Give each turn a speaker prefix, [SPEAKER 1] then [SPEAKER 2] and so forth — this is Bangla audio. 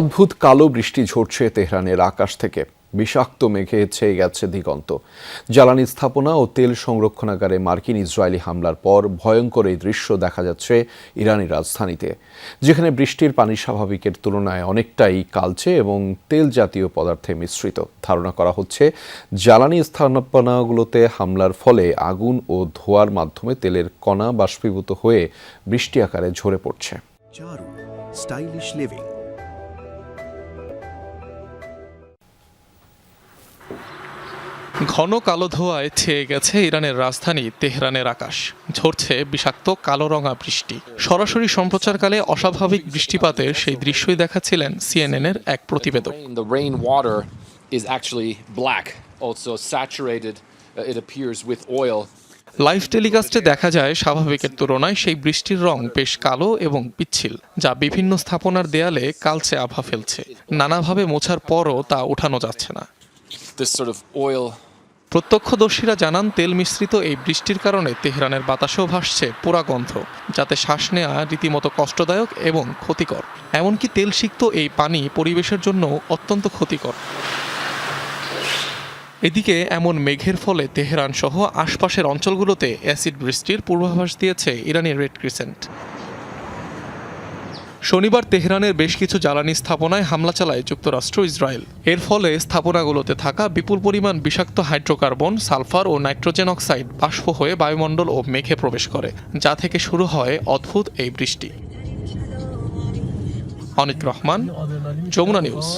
[SPEAKER 1] অদ্ভুত কালো বৃষ্টি ঝরছে তেহরানের আকাশ থেকে। বিষাক্ত মেঘে ছেয়ে গেছে দিগন্ত। জ্বালানি স্থাপনা ও তেল সংরক্ষণাগারে মার্কিন ইসরায়েলি হামলার পর ভয়ঙ্কর এই দৃশ্য দেখা যাচ্ছে ইরানি রাজধানীতে, যেখানে বৃষ্টির পানি স্বাভাবিকের তুলনায় অনেকটাই কালচে এবং তেল জাতীয় পদার্থে মিশ্রিত। ধারণা করা হচ্ছে জ্বালানি স্থাপনাগুলোতে হামলার ফলে আগুন ও ধোঁয়ার মাধ্যমে তেলের কণা বাষ্পীভূত হয়ে বৃষ্টি আকারে ঝরে পড়ছে।
[SPEAKER 2] চারু স্টাইলিশ লিভিং।
[SPEAKER 3] ঘন কালো ধোঁয়ায় ছেয়ে গেছে ইরানের রাজধানী তেহরানের আকাশ। ঝরছে বিষাক্ত কালো রঙা বৃষ্টি। সরাসরি সম্প্রচারকালে অস্বাভাবিক বৃষ্টিপাতের সেই দৃশ্যই দেখাচ্ছিলেন সিএনএনের এক প্রতিবেদক।
[SPEAKER 4] The rainwater is actually black, also saturated. It appears with oil.
[SPEAKER 3] Live টেলিকাস্টে দেখা যায় স্বাভাবিকের তুলনায় সেই বৃষ্টির রং বেশ কালো এবং পিচ্ছিল, যা বিভিন্ন স্থাপনার দেয়ালে কালচে আভা ফেলছে। নানাভাবে মোছার পরও তা উঠানো যাচ্ছে না।
[SPEAKER 4] This sort of oil.
[SPEAKER 3] প্রত্যক্ষদর্শীরা জানান, তেল মিশ্রিত এই বৃষ্টির কারণে তেহরানের বাতাসেও ভাসছে পোড়া গন্ধ, যাতে শ্বাস নেওয়া রীতিমতো কষ্টদায়ক এবং ক্ষতিকর। এমনকি তেলসিক্ত এই পানি পরিবেশের জন্য অত্যন্ত ক্ষতিকর। এদিকে এমন মেঘের ফলে তেহরান সহ আশপাশের অঞ্চলগুলোতে অ্যাসিড বৃষ্টির পূর্বাভাস দিয়েছে ইরানি রেড ক্রিসেন্ট। শনিবার তেহরানের বেশ কিছু জ্বালানি স্থাপনায় হামলা চালায় যুক্তরাষ্ট্র ইসরায়েল। এর ফলে স্থাপনাগুলোতে থাকা বিপুল পরিমাণ বিষাক্ত হাইড্রোকার্বন, সালফার ও নাইট্রোজেন অক্সাইড বাষ্প হয়ে বায়ুমণ্ডল ও মেঘে প্রবেশ করে, যা থেকে শুরু হয় অদ্ভুত এই বৃষ্টি। অনিক রহমান, যমুনা নিউজ।